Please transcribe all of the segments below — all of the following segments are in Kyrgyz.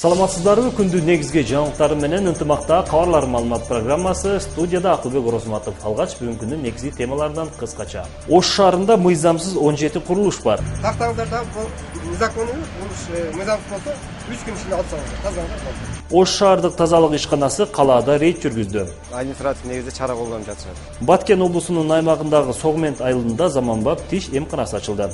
Саламатсыздарбы, күндү негизги жаңылыктары менен ынтымакта кабарлар маалымат программасы. Студияда Акылбек Орозматов. Алгач бүгүнкүнүн негизги темаларынан кыскача. Ош шаарында мыйзамсыз 17 курулуш бар. Тактаңыздарда бул незаконный курулуш мыйзамсыз болсо 3 күн ичинде алып салыңыздар. Тазалаңыздар. Ош шаардык тазалык ишканасы калаада рейд жүргүздү. Административ негизде чара колдонуп жатышат. Баткен облусунун аймагындагы Согмент айылында заманбап тиш эмканасы ачылды.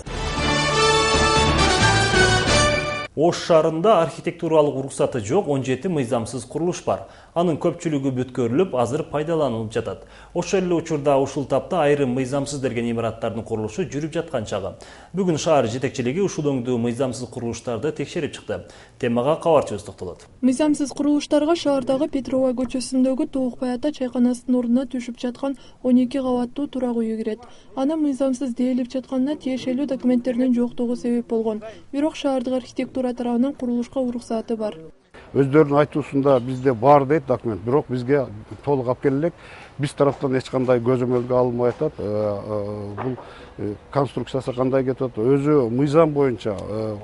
Ош шаарында архитектуралык уруксаты жок 17 мыйзамсыз курулуш бар. Анын көпчүлүгү бүткөрүлүп, азыр пайдаланылып жатат. Ошол эле учурда ушул тапта айрым мыйзамсыз берген имараттардын курулушу жүрүп жаткан чагы. Бүгүн шаар жетекчилиги ушул өңдүү мыйзамсыз курулуштарды текшерип чыкты. Темага кабарчыбыз токтолот. Мыйзамсыз курулуштарга шаардагы Петрова көчөсүндөгү Тоокбай ата чайканасынын ордуна түшүп жаткан 12 кабаттуу турак үйү кирет. Аны мыйзамсыз дээрлеп жатканына тиешелүү документтердин жоктугу себеп болгон. Бирок шаардык архитектура тарабынан курулушка уруксаты бар. Өздөрүнүн айтуусунда бизде бар дейт документ, бирок бизге толук алып келе элек. Биз тараптан эч кандай көзөмөлгө алынбай атат. Бул конструкциясы кандай кетет, өзү мыйзам боюнча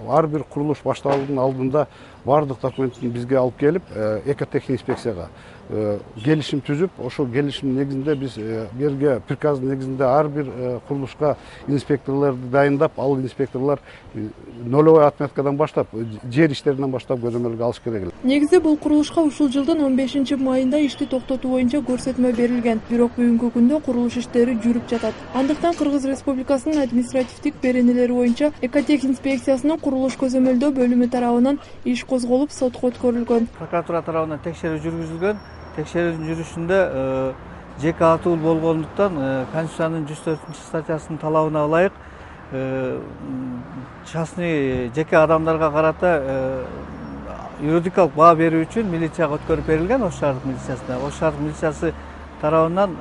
ар бир курулуш башталуунун алдында бардык документин бизге алып келип, экотехник инспекцияга келишим түзүп, ошол келишим негизинде биз берге приказ негизинде ар бир курулушка инспекторлорду дайындап, ал инспекторлор нолевой отметкадан баштап, жер иштеринен баштап көзөмөлгө алыш керек эле. Негизи бул курулушка ушул жылдын 15 майында ишти токтотуу боюнча көрсөтмө берилген, бирок бүгүнкү күндө курулуш иштери жүрүп жатат. Андыктан Кыргыз Республикасынын административдик беренелери боюнча Экотех инспекциясынын курулуш көзөмөлдөө бөлүмү тарабынан иш козголуп, сотко өткөрүлгөн. Прокуратура тарабынан текшерүү жүргүзүлгөн. Текшерүүнүн жүрүшүндө жеке атуу болгондуктан Конституциянын 104 статьясынын талабына ылайык частный жеке адамдарга карата юридикалык баа берүү үчүн милицияга өткөрүп берилген. Ош шаардык милициясына. Ош шаардык милициясы тарабынан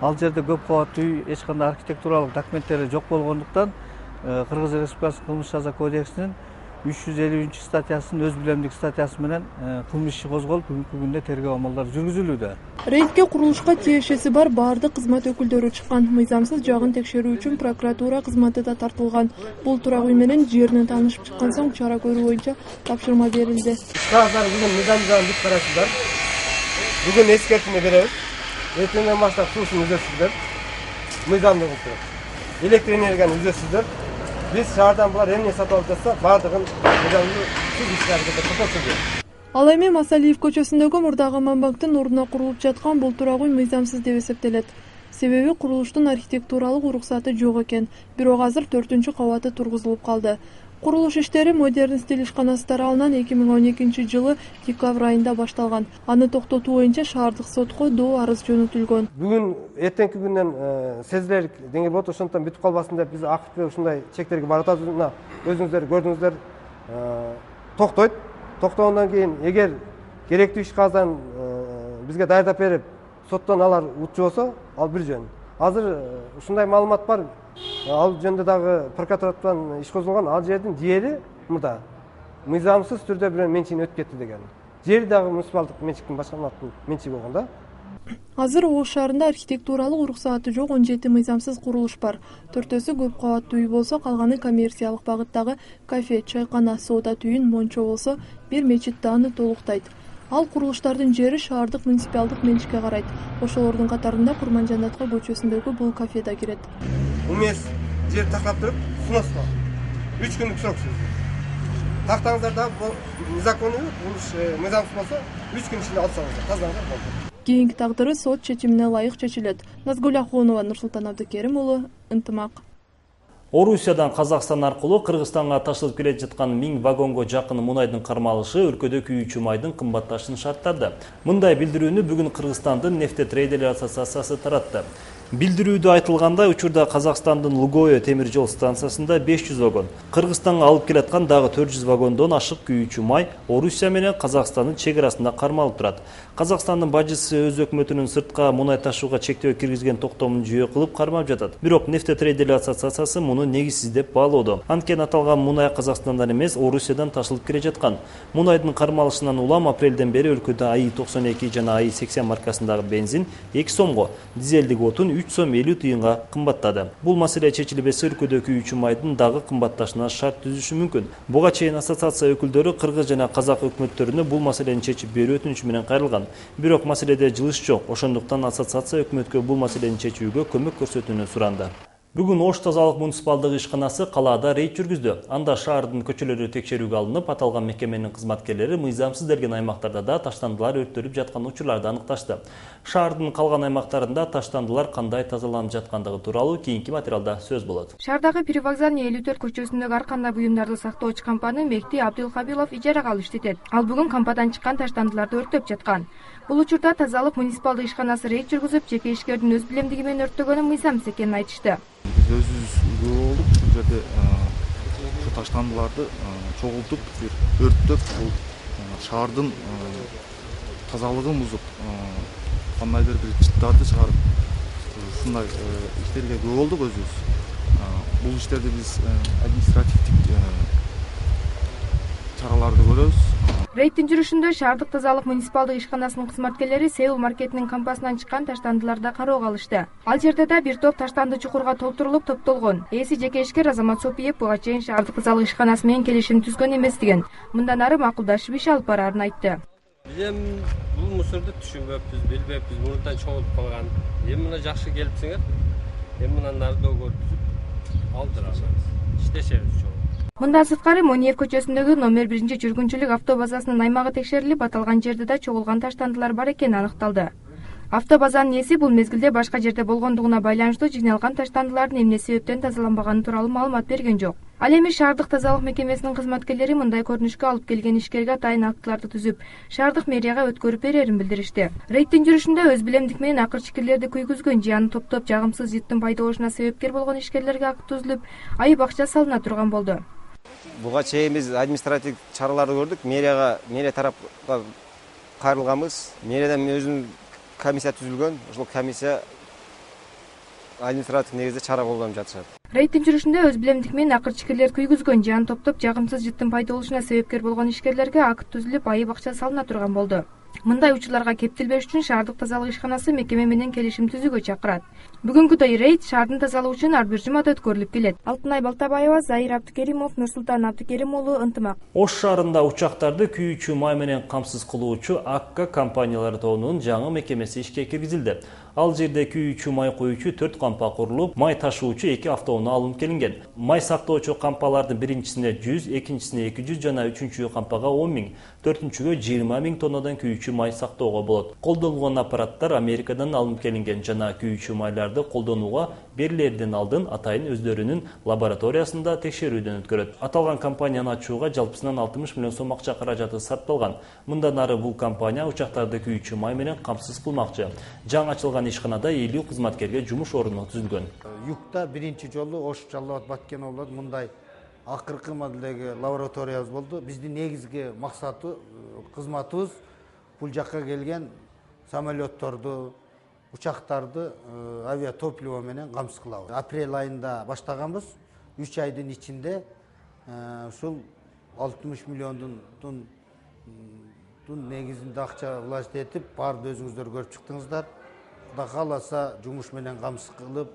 ал жерде көп кабаттуу үй, эч кандай архитектуралык документтери жок болгондуктан Кыргыз Республикасынын кылмыш жаза кодексинин 350 статьясынын өз билемдик статьясы менен кылмыш иши козголуп, бүгүнкү күндө тергөө амалдары жүргүзүлүүдө. Рейдке курулушка тиешеси бар баардык кызмат өкүлдөрү чыккан. Мыйзамсыз жагын текшерүү үчүн прокуратура кызматы да тартылган. Бул турак үй менен жерин таанышып чыккан соң чара көрүү боюнча тапшырма берилди. Кагаздар бүгүн мыйзамдарын бүт карайсыздар. Бүгүн эскертме беребиз. Эртеңден баштап суусун үзөсүздөр. Мыйзамды кылып. Электр энергияны үзөсүздөр. Biz şahardan bular emniyet satып алып жатса, бардыгын мыйзамдуу сүз иш-аракетке токтотулду. Ал эми Масалиев көчөсүндөгү Мурдагы Мамбактын ордуна курулуп жаткан бул турак үй мыйзамсыз деп эсептелет. Себеби курулуштун архитектуралык уруксаты жок экен. Бирок азыр 4-кабаты тургузулуп калды. Курулуш иштери Модерн стиль ишканасы тарабынан 2012 жылы декабрь айында башталган. Аны токтотуу боюнча шаардык сотко доо арыз жөнөтүлгөн. Бүгүн эртеңки күндөн сезилерлик деңгээл болот, ошондон бүтүп калбасын деп биз акыркы ушундай чектерге барып атабыз. Мына өзүңүздөр көрдүңүздөр, токтойт. Токтогондон кийин эгер керектүү иш кагаздан бизге даярдап берип, соттон алар утчу болсо, ал бир жөн. Азыр ушундай маалымат бар. Ал жөнүндө дагы прокуратурадан иш козголгон. Ал жердин жери мында мыйзамсыз түрдө бирөө менчигине өтүп кетти деген. Жери дагы муниципалдык менчиктин башкармалыктын менчиги болгон да. Азыр Ош шаарында архитектуралык уруксаты жок 17 мыйзамсыз курулуш бар. 4-өсү көп кабаттуу үй болсо, калганы коммерциялык багыттагы кафе, чайкана, соода түйүн, мончо болсо, бир мечит дааны толуктайт. Ал курулуштардын жери шаардык муниципалдык менчикке карайт. Ошолордун катарында Курманжанатка көчөсүндөгү бул кафе да кирет. Умес жер тактап туруп, сноска. 3 күндүк срок. Тактаңыздарда бул незаконный курулуш мыйзамсыз болсо, 3 күн ичинде алып салыңыздар. Тазалаңыздар болду. Кийинки тагдыры сот чечимине ылайык чечилет. Назгүл Ахунова, Нурсултан Абдыкерим уулу, Ынтымак. Орусиядан Казакстан аркылуу Кыргызстанга ташылып келе жаткан 1000 вагонго жакын мунайдын кармалышы өлкөдө күйүүчү майдын кымбатташын шарттады. Мындай билдирүүнү бүгүн Кыргызстандын нефтетрейдерлер ассоциациясы таратты. Билдирүүдө айтылгандай, учурда Казакстандын Лугое темир жол станциясында 500 вагон, Кыргызстанга алып келаткан дагы 400 вагондон ашык күйүүчү май Орусия менен Казакстандын чек арасында кармалып турат. Казакстандын бажысы өз өкмөтүнүн сыртка мунай ташууга чектөө киргизген токтомун жүйө кылып кармап жатат. Бирок нефтетрейдерлер ассоциациясы муну негизсиз деп баалоодо. Анткени аталган мунай Казакстандан эмес, Орусиядан ташылып келе жаткан. Мунайдын кармалышынан улам апрелден бери өлкөдө АИ 92 жана АИ 80 маркасындагы бензин 2 сомго, дизелдик отун 3 сом 50 тыйынга кымбаттады. Бул маселе чечилбесе өлкөдөгү күйүүчү майдын дагы кымбатташына шарт түзүшү мүмкүн. Буга чейин ассоциация өкүлдөрү кыргыз жана казак өкмөттөрүнө бул маселени чечип берүү өтүнүчү менен кайрылган. Бирок маселеде жылыш жок. Ошондуктан ассоциация өкмөткө бул маселени чечүүгө көмөк көрсөтүүнү суранды. Бүгүн Ош тазалык муниципалдык ишканасы калаада рейд жүргүздү. Анда шаардын көчөлөрү текшерүүгө алынып, аталган мекеменин кызматкерлери мыйзамсыз делген аймактарда да таштандылар өрттөлүп жаткан учурларды аныкташты. Шаардын калган аймактарында таштандылар кандай тазаланып жаткандыгы тууралуу кийинки материалда сөз болот. Шаардагы Привокзальный 54 көчөсүндөгү ар кандай буюмдарды сактоочу компаны Мехти Абдулхабилов ижарага алышты этет. Ал бүгүн кампадан чыккан таштандыларды өрттөп жаткан. Бул учурда тазалык муниципалдык ишканасы рейд жүргүзүп, жеке ишкердин өз билемдиги менен өрттөгөнү мыйзамсыз экенин айтышты. Биз өзүбүз күбө болуп, бул жерде таштандыларды чогултуп, өрттөп, бул шаардын тазалыгын бузуп, кандайдыр бир жыттарды чыгарып, ушундай иштерге күбө болдук өзүбүз. Бул иштерди биз административдик чараларды көрөбүз. Рейдтин жүрүшүндө шаардык тазалык муниципалдык ишканасынын кызматкерлери Сеул маркетинин кампасынан чыккан таштандыларды кароого алышты. Ал жерде да бир топ таштанды чукурга толтурулуп топтолгон. Ээси жеке ишкер Азамат Сопиев буга чейин шаардык тазалык ишканасы менен келишим түзгөн эмес деген. Мындан ары макулдашып иш алып бараарын айтты. Биз бул мусорду түшүнбөппүз, билбеппиз, мурунтан чогулуп калган. Мына жакшы келипсиңер. Мындан ары догор түзүп алдырабыз. Иштешебиз чогуу. Мындан сырткары Мониев көчөсүндөгү номер 1 жүргүнчүлүк автобазасынын аймагы текшерилип, аталган жерде да чогулган таштандылар бар экени аныкталды. Автобазанын ээси бул мезгилде башка жерде болгондугуна байланыштуу жыйналган таштандылардын эмне себептен тазаланбаганы тууралуу маалымат берген жок. Ал эми шаардык тазалык мекемесинин кызматкерлери мындай көрүнүшкө алып келген ишкерге атайын актыларды түзүп, шаардык мэрияга өткөрүп берерин билдиришти. Рейдтин жүрүшүндө өз билемдик менен акыр-чикирлерди күйгүзгөн же аны топтоп жагымсыз жыттын пайда болушуна себепкер болгон ишкерлерге акт түзүлүп, айып акча салына турган болду. Буга чейин биз административдик чараларды көрдүк. Мэрия тарапка кайрылганбыз. Мэриядан өзүнүн комиссия түзүлгөн. Ошол комиссия административдик негизде чара колдонуп жатышат. Рейдтин жүрүшүндө өз билемдик менен акыр-чикирлерди күйгүзгөн же аны топтоп жагымсыз жыттын пайда болушуна себепкер болгон ишкерлерге акт түзүлүп, айып акча салына турган болду. Мындай учурларга кептелбеш үчүн шаардык тазалык ишканасы мекеме менен келишим түзүүгө чакырат. Бүгүнкүдөй рейд шаардын тазалыгы үчүн ар бир жумада өткөрүлүп келет. Алтынай Балтабаева, Заир Абдыкеримов, Нурсултан Абдыкерим уулу, Ынтымак. Ош шаарында учактарды күйүүчү май менен камсыз кылуучу АККА компаниялары тобунун жаңы мекемеси ишке киргизилди. Ал жерде күйүүчү май коюучу 4 кампа курулуп, май ташуучу 2 автоунаа алынып келинген. Май сактоочу кампалардын биринчисине 100, экинчисине 200 жана үчүнчү кампага 10 000, төртүнчүгө 20 000 тоннадан күйүүчү май сактоого болот. Колдонулган аппараттар Америкадан алынып келинген жана күйүүчү майларды колдонууга берилерден алдын атайын өздөрүнүн лабораториясында текшерүүдөн өткөрөт. Аталган компанияны ачууга жалпысынан 60 миллион сом акча каражаты сарпталган. Мындан ары бул компания учактарды күйүүчү май менен камсыз кылмакчы. Жаңы ачылган ишканада 50 кызматкерге жумуш орну түзүлгөн. Юкта биринчи жолу Ош Жалал Абад Баткен облат мындай акыркы модельдеги лабораториябыз болду. Биздин негизги максаты, кызматыбыз бул жакка келген самолетторду, учактарды авиатопливо менен камсыз кылабыз. Апрель айында баштаганбыз. 3 айдын ичинде ушул 60 миллиондун негизинде акча власть этип, барды өзүңүздөр көрүп чыктыңыздар. Кудай кааласа жумуш менен камсыз кылып,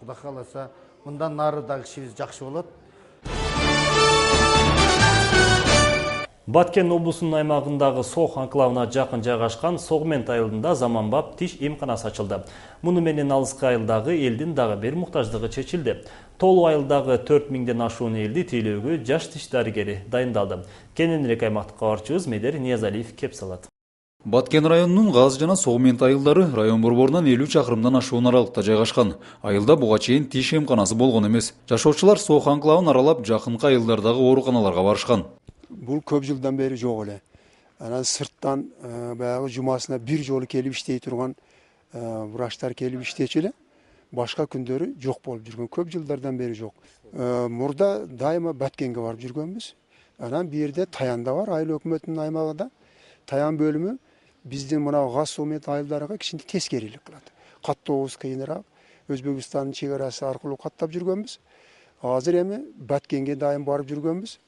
Кудай кааласа мындан ары дагы ишибиз жакшы болот. Баткен облусунун аймагындагы Сох анклавына жакын жайгашкан Согмент айылында заманбап тиш эмканасы ачылды. Муну менен алыскы айылдагы элдин дагы бир муктаждыгы чечилди. Толуу айылдагы 4000ден ашуун элди тейлөөгө жаш тиш дарыгери дайындалды. Кененирээк аймактык кабарчыбыз Медер Ниязалиев кеп салат. Баткен районунун Газ жана Согмент айылдары район борборунан 50 чакырымдан ашуун аралыкта жайгашкан. Айылда буга чейин тиш эмканасы болгон эмес. Жашоочулар Сох анклавын аралап жакынкы айылдардагы ооруканаларга барышкан. Бул көп жылдан бери жок эле. Анан сырттан баягы жумасына бир жолу келип иштей турган врачтар келип иштечү эле. Башка күндөрү жок болуп жүргөн, көп жылдардан бери жок. Мурда дайыма Баткенге барып жүргөнбүз. Анан бир жерде Таянда бар, айыл өкмөтүнүн аймагында. Таян бөлүмү биздин мына Газ Согмент айылдарга кичине тескерилик кылат. Каттообуз кыйыныраак, Өзбекстандын чек арасы аркылуу каттап жүргөнбүз. Азыр эми Баткенге дайым барып жүргөнбүз.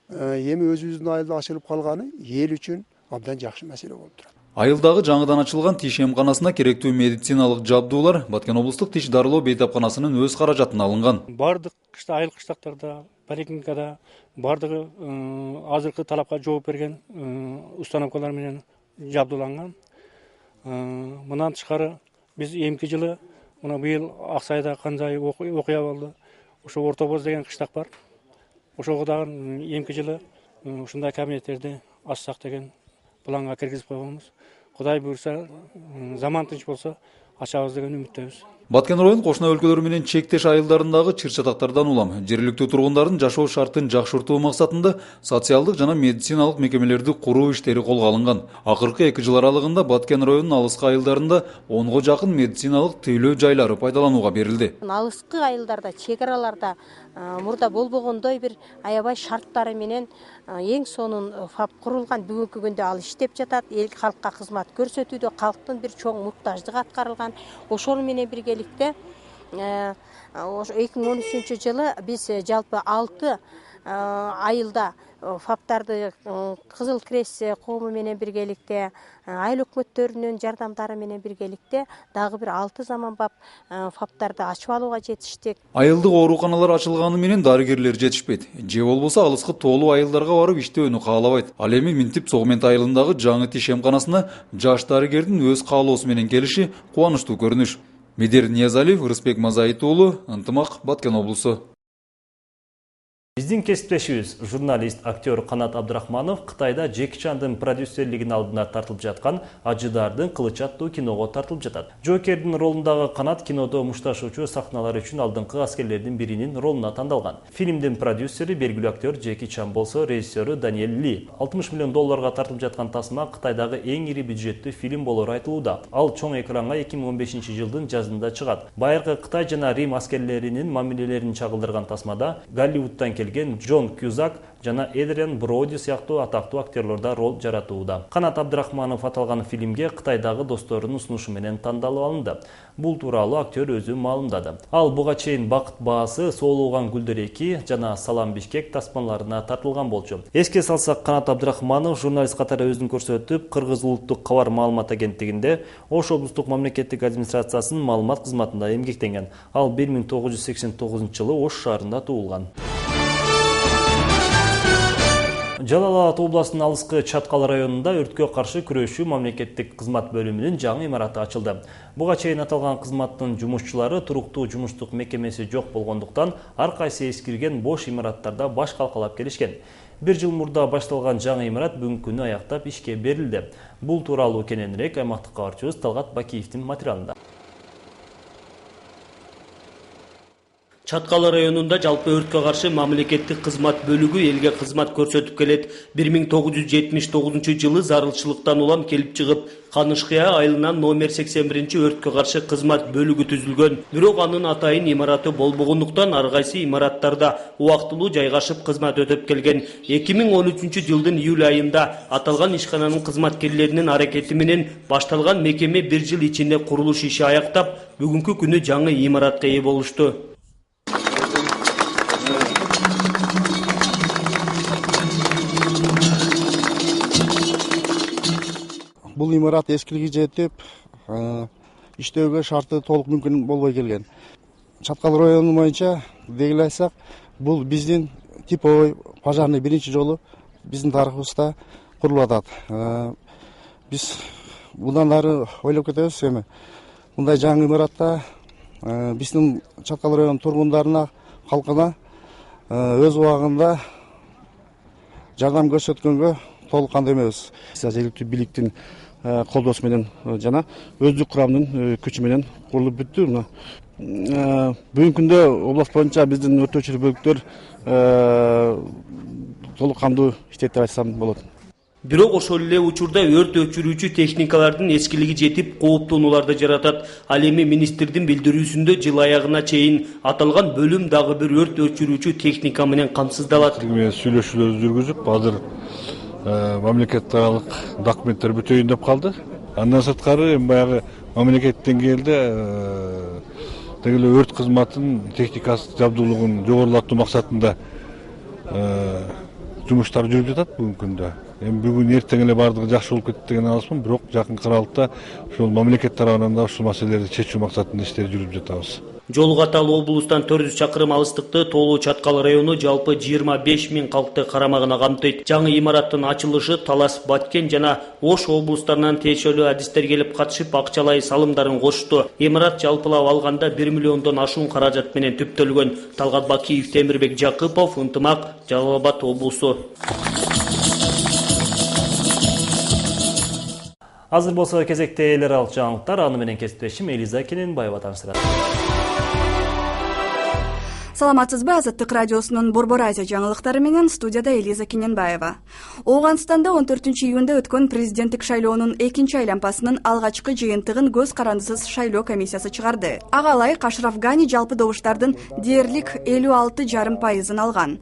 Эми өзүбүздүн айылда ачылып калганы эл үчүн абдан жакшы маселе болуп турат. Айылдагы жаңыдан ачылган тиш эмканасына керектүү медициналык жабдуулар Баткен облустук тиш дарылоо бейтапканасынын өз каражатына алынган. Бардык айыл кыштактарда, поликлиникада бардыгы азыркы талапка жооп берген установкалар менен жабдууланган. Мындан тышкары биз эмки жылы мына быйыл Аксайда кандай окуя болду. Ошо Орто Боз деген кыштак бар. Ошого дагы эмки жылы ушундай кабинеттерди ачсак деген планга киргизип койгонбуз. Кудай буйрса, заман тынч болсо, ачабыз деген үмүттөбүз. Баткен район кошуна өлкөлөр менен чектеш айылдарындагы чыр-чатактардан улам жергиликтүү тургундардын жашоо шартын жакшыртуу максатында социалдык жана медициналык мекемелерди куруу иштери колго алынган. Акыркы 2 жыл аралыгында Баткен районунун алыскы айылдарында 10го жакын медициналык тейлөө жайлары пайдаланууга берилди. Алыскы айылдарда, чек араларда мурда болбогондой бир аябай шарттары менен эң сонун ФАП курулган. Бүгүнкү күндө ал иштеп жатат. Эл калкка кызмат көрсөтүүдө калктын бир чоң муктаждыгы аткарылган. Ошол менен биргеликте 2013 жылы биз жалпы 6 айылда ФАПтарды Кызыл Крест коому менен биргеликте, айыл өкмөттөрүнүн жардамдары менен биргеликте дагы бир 6 заманбап ФАПтарды ачып алууга жетиштик. Айылдык ооруканалар ачылганы менен дарыгерлер жетишпейт. Же болбосо алыскы тоолуу айылдарга барып иштөөнү каалабайт. Ал эми Минтип Цогмент айылындагы жаңы тиш эмканасына жаш дарыгердин өз каалоосу менен келиши кубанычтуу көрүнүш. Медер Ниязалиев, Рыспек Мазайыт уулу, Ынтымак, Баткен облусу. Биздин кесиптешибиз журналист, актер Канат Абдрахманов Кытайда Джеки Чандын продюсерлигин алдына тартылып жаткан Ажыдардын кылычы аттуу киного тартылып жатат. Джокердин ролундагы Канат кинодо мушташуучу сахналар үчүн алдыңкы аскерлердин биринин ролуна тандалган. Фильмдин продюсери белгилүү актер Джеки Чан болсо, режиссеру Даниэль Ли. $60 миллион тартылып жаткан тасма Кытайдагы эң ири бюджеттүү фильм болору айтылууда. Ал чоң экранга 2015 жылдын жазында чыгат. Байыркы Кытай жана Рим аскерлеринин мамилелерин чагылдырган тасмада Голливудтан Джон Кюзак жана Эдриан Броуди сыяктуу атактуу актерлорда рол жаратууда. Канат Абдрахманов аталган фильмге Кытайдагы досторунун сунушу менен тандалып алынды. Бул тууралуу актер өзү маалымдады. Ал буга чейин Бакыт баасы, Соолуган гүлдөр 2 жана Салам Бишкек тасмаларына тартылган болчу. Эске салсак, Канат Абдрахманов журналист катары өзүн көрсөтүп, Кыргыз улуттук кабар маалымат агенттигинде Ош облустук мамлекеттик администрациясынын маалымат кызматында эмгектенген. Ал 1989 жылы Ош шаарында туулган. Жалал Абад областынын алыскы Чаткал районунда өрткө каршы күрөшүү мамлекеттик кызмат бөлүмүнүн жаңы имараты ачылды. Буга чейин аталган кызматтын жумушчулары туруктуу жумуштук мекемеси жок болгондуктан ар кайсы эскирген бош имараттарда баш калкалап келишкен. 1 жыл мурда башталган жаңы имарат бүгүнкү күнү аяктап ишке берилди. Бул тууралуу кененирээк аймактык кабарчыбыз Талгат Бакиевдин материалында. Чаткал районунда жалпы өрткө каршы мамлекеттик кызмат бөлүгү элге кызмат көрсөтүп келет. 1979 жылы зарылчылыктан улам келип чыгып, Канышкыя айылынан номер 81 өрткө каршы кызмат бөлүгү түзүлгөн. Бирок анын атайын имараты болбогондуктан ар кайсы имараттарда убактылуу жайгашып кызмат өтөп келген. 2013 жылдын июль айында аталган ишкананын кызматкерлеринин аракети менен башталган мекеме 1 жыл ичинде курулуш иши аяктап, бүгүнкү күнү жаңы имаратка ээ болушту. Бул имарат эскилиги жетип, иштөөгө шарты толук мүмкүн болбой келген. Чаткал району боюнча дегеле айтсак, бул биздин типовой пожарный биринчи жолу биздин тарыхыбызда курулуп атат. Биз мындан ары ойлоп кетебиз эми. Мындай жаңы имаратта биздин Чаткал районунун тургундарына, халкына өз убагында жардам көрсөткөнгө толук кандуу эмес. Жергиликтүү бийликтин колдоосу менен жана өздүк курамдын күчү менен курулуп бүттү. Бүгүнкү күндө област боюнча биздин өрттөөчүлүк бөлүктөр толук кандуу иштейт деп айтсам болот. Бирок ошол эле учурда өрт өчүрүүчү техникалардын эскилиги жетип, кооптонууларды жаратат. Ал эми министрдин билдирүүсүндө жыл аягына чейин аталган бөлүм дагы бир өрт өчүрүүчү техника менен камсыздалат. Сүйлөшүүлөрдү жүргүзүп, азыр мамлекет аралык документтер бүтөйүн деп калды. Андан сырткары баягы мамлекет деңгээлде дегеле өрт кызматынын техникасы жабдуулугун жогорулатуу максатында жумуштар жүрүп жатат бүгүнкү күндө. Эми бүгүн эртең эле бардыгы жакшы болуп кетти деген алысмын, бирок жакынкы аралыкта ушул мамлекет тарабынан да ушул маселелерди чечүү максатында иштер жүрүп жатабыз. Жол каталы облустан 400 чакырым алыстыкты Тоолуу Чаткал району жалпы 25 000 калкты карамагына камтыйт. Жаңы имараттын ачылышы Талас, Баткен жана Ош облустарынан тиешелүү адистер келип катышып акчалай салымдарын кошту. Имарат жалпылап алганда 1 миллиондон ашуун каражат менен түптөлгөн. Талгат Бакиев, Темирбек Жакыпов, Ынтымак, Жалал Абад облусу. Азыр болсо кезекте эл аралык жаңылыктар, аны менен кесиптешим Элиза Кененбаева таныштырат. Саламатсызбы, Азаттык радиосунун Борбор Азия жаңылыктары менен студияда Элиза Кененбаева. Оогандстанда 14-июнда өткөн президенттик шайлоонун экинчи айланпасынын алгачкы жыйынтыгын көз карандысыз шайлоо комиссиясы чыгарды. Ага ылайык Ашраф Гани жалпы добуштардын дээрлик 56,5% алган.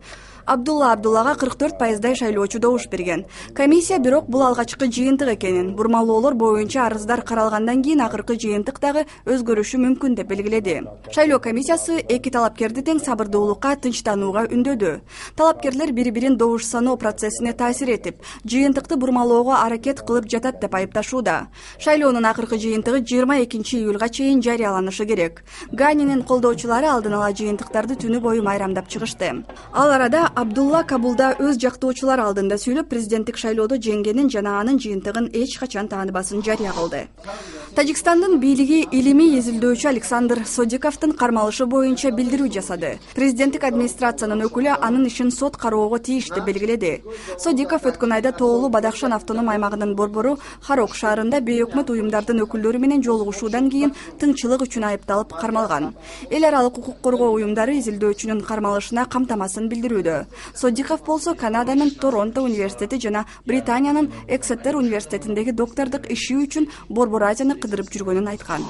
Абдулла Абдуллага 44% шайлоочу добуш берген. Комиссия бирок бул алгачкы жыйынтык экенин, бурмалоолор боюнча арыздар каралгандан кийин акыркы жыйынтык дагы өзгөрүшү мүмкүн деп белгиледи. Шайлоо комиссиясы эки талапкерди тең сабырдуулукка, тынчтанууга үндөдү. Талапкерлер бири-бирин добуш саноо процессине таасир этип, жыйынтыкты бурмалоого аракет кылып жатат деп айыпташууда. Шайлоонун акыркы жыйынтыгы 22-июлга чейин жарыяланышы керек. Ганинин колдоочулары алдын ала жыйынтыктарды түнү бою майрамдап чыгышты. Ал арада Абдулла Кабулда өз жактоочулар алдында сүйлөп, президенттик шайлоодо жеңгенин жана анын жыйынтыгын эч качан тааныбасын жарыя кылды. Тажикстандын бийлиги илимий изилдөөчү Александр Содиковдун кармалышы боюнча билдирүү жасады. Президенттик администрациянын өкүлү анын ишин сот кароого тийиш деп белгиледи. Содиков өткөн айда Тоолуу Бадахшан автоном аймагынын борбору Харок шаарында бейөкмөт уюмдардын өкүлдөрү менен жолугушуудан кийин тыңчылык үчүн айыпталып кармалган. Эл аралык укук коргоо уюмдары изилдөөчүнүн кармалышына камтамасын билдирүүдө. Содиков болсо Канаданын Торонто университети жана Британиянын Эксетер университетиндеги доктордук иши үчүн Борбор Азияны кыдырып жүргөнүн айткан.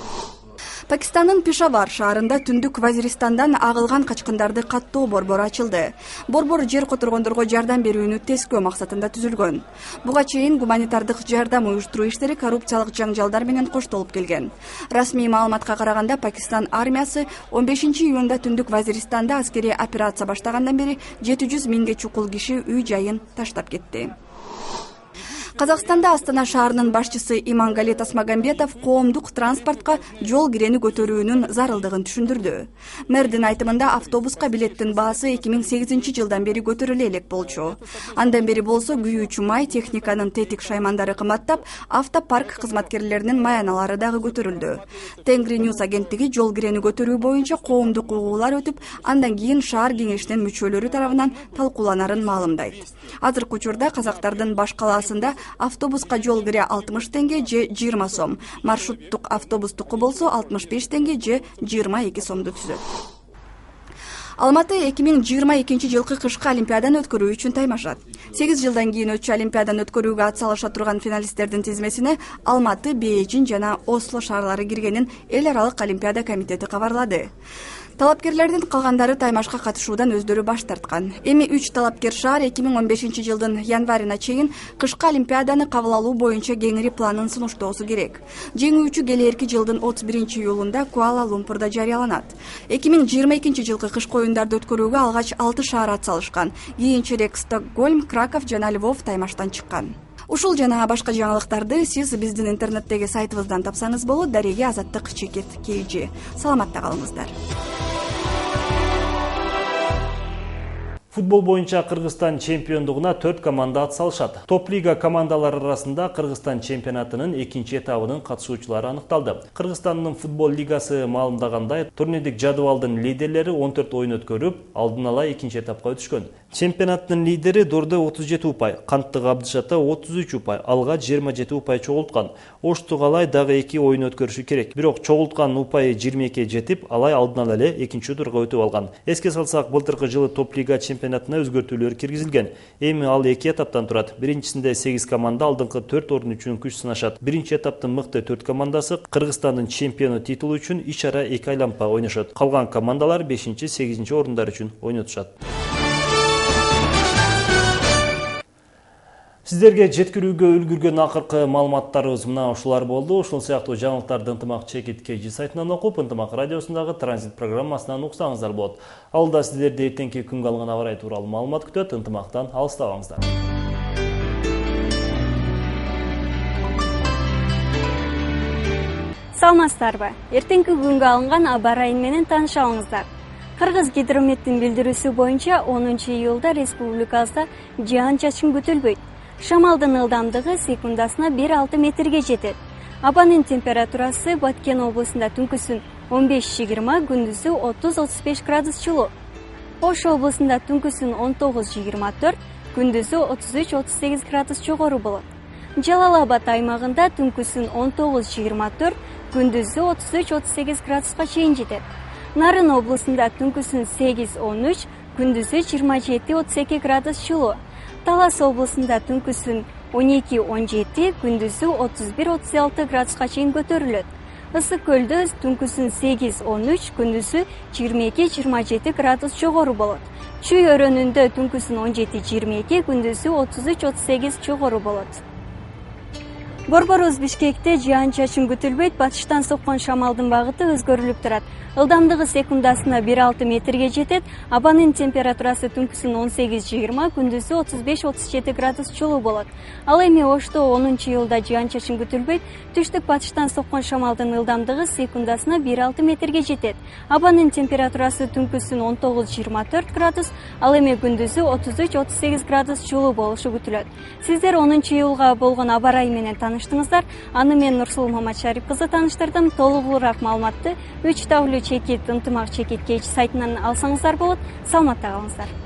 Пакистандын Пешавар шаарында түндүк Вазиристандан агылган качкындарды каттоо борбору ачылды. Борбор жер которгондорго жардам берүүнү тескөө максатында түзүлгөн. Буга чейин гуманитардык жардам уюштуруу иштери коррупциялык жаңжалдар менен коштолуп келген. Расмий маалыматка караганда, Пакистан армиясы 15-июнда түндүк Вазиристанда аскерий операция баштагандан бери 700 миңге чукул киши үй жайын таштап кетти. Казакстанда Астана шаарынын башчысы Имангали Тасмагамбетов коомдук транспортко жол кирени көтөрүүнүн зарылдыгын түшүндүрдү. Мэрдин айтымында автобуска билеттин баасы 2008 жылдан бери көтөрүлө элек болчу. Андан бери болсо күйүүчү май, техниканын тетик шаймандары кымбаттап, автопарк кызматкерлеринин маяналары дагы көтөрүлдү. Тенгри Ньюс агенттиги жол кирени көтөрүү боюнча коомдук угуулар өтүп, андан кийин шаар кеңешинин мүчөлөрү тарабынан талкууланарын маалымдайт. Азыркы учурда казактардын баш калаасында автобуска жол кире 60 теңге же 20 сом, маршруттук автобустуку болсо 65 теңге же 22 сомду түзөт. Алматы 2022 жылкы кышкы олимпиаданы өткөрүү үчүн таймашат. 8 жылдан кийин өтчү олимпиаданы өткөрүүгө атсалыша турган финалисттердин тизмесине Алматы, Бейжин жана Осло шаарлары киргенин эл аралык олимпиада комитети кабарлады. Талапкерлердин калгандары таймашка катышуудан өздөрү баш тарткан. Эми 3 талапкер шаар 2015 жылдын январына чейин кышкы олимпиаданы кабыл алуу боюнча кеңири планын сунуштоосу керек. Жеңүүчү келээрки жылдын 31 июлунда Куала-Лумпурда жарыяланат. 2022 жылкы кышкы оюндарды өткөрүүгө алгач 6 шаар атсалышкан. Кийинчерээк Стокгольм, Краков жана Львов таймаштан чыккан. Ушул жана башка жаңылыктарды сиз биздин интернеттеги сайтыбыздан тапсаңыз болот. Дареги Азаттык Чекит KG. Саламатта калыңыздар. Футбол боюнча Кыргызстан чемпиондугуна 4 команда атсалышат. Топ-лига командалары арасында Кыргызстан чемпионатынын экинчи этабынын катышуучулары аныкталды. Кыргызстандын футбол лигасы маалымдагандай, турнирлик жадыбалдын лидерлери 14 оюн өткөрүп, алдын ала экинчи этапка өтүшкөн. Чемпионаттын лидери Дордо 37 упай, Канттык Абдышата 33 упай, Алга 27 упай чогулткан. Оштук Алай дагы 2 оюн өткөрүшү керек. Бирок чогулткан упайы 22 жетип, Алай алдын ала эле экинчи турга өтүп алган. Эске салсак, былтыркы жылы топ-лига чемпионатына өзгөртүүлөр киргизилген. Эми ал 2 этаптан турат. Биринчисинде 8 команда алдыңкы 4 орун үчүн күч сынашат. Биринчи этаптын мыкты 4 командасы Кыргызстандын чемпиону титулу үчүн иш-ара 2 айланпа ойношот. Калган командалар 5-8 орундар үчүн ойнотушат. Сіздерге жеткирүүгө үлгүргөн акыркы маалыматтарыбыз мына ушулар болду. Ушул сыяктуу жаңылыктарды Ынтымак чекит KG сайтынан окуп, Ынтымак радиосундагы транзит программасынан уксаңыздар болот. Алда сиздерди эртеңки күнгө алган аба ырайы тууралуу маалымат күтөт. Ынтымактан алыстабаңыздар. Саламатсыздарбы? Эртеңки күнгө алынган аба ырайы менен тааныша алыңыздар. Кыргыз гидрометтин билдирүүсү боюнча 10 июлда республикабызда жаан-чачын күтүлбөйт. Шамалдын ылдамдыгы секундасына 1,6 метрге жетет. Абанын температурасы Баткен облусунда түнкүсүн 15-20, күндүзү 30-35 градус жылуу. Ош облусунда түнкүсүн 19-24, күндүзү 33-38 градус жогору болот. Жалал-Абад аймагында түнкүсүн 19-24, күндүзү 33-38 градуска чейин жетет. Нарын облусунда түнкүсүн 8-13, күндүзү 27-32 градус жылуу. Талас облусунда түнкүсүн 12-17, күндүзү 31-36 градуска чейин көтөрүлөт. Ысык көлдө түнкүсүн 8-13, күндүзү 22-27 градус жогору болот. Чүй өрөөнүндө түнкүсүн 17-22, күндүзү 33-38 жогору болот. Борборубуз Бишкекте жаан-чачын күтүлбөйт, батыштан соккон шамалдын багыты өзгөрүлүп турат. Илдамдыгы секундасына 1,6 метрге жетет. Абанын температурасы түнкүсүн 18-20, күндүзү 35-37 градус жылуу болот. Ал эми Ошто 10 июлда жаан-чачын күтүлбөйт. Түштүк батыштан соккон шамалдын ылдамдыгы секундасына 1,6 метрге жетет. Абанын температурасы түнкүсүн 19-24 градус, ал эми күндүзү 33-38 градус жылуу болушу күтүлөт. Сиздер 10 июлга болгон аба ырайы менен тааныштыңыздар. Аны мен Нурсулу Маматшарип кызы тааныштырдым. Толугураак маалыматты 3W чекит ынтымак чекит KG сайтынан алсаңыздар болот. Саламатта калыңыздар.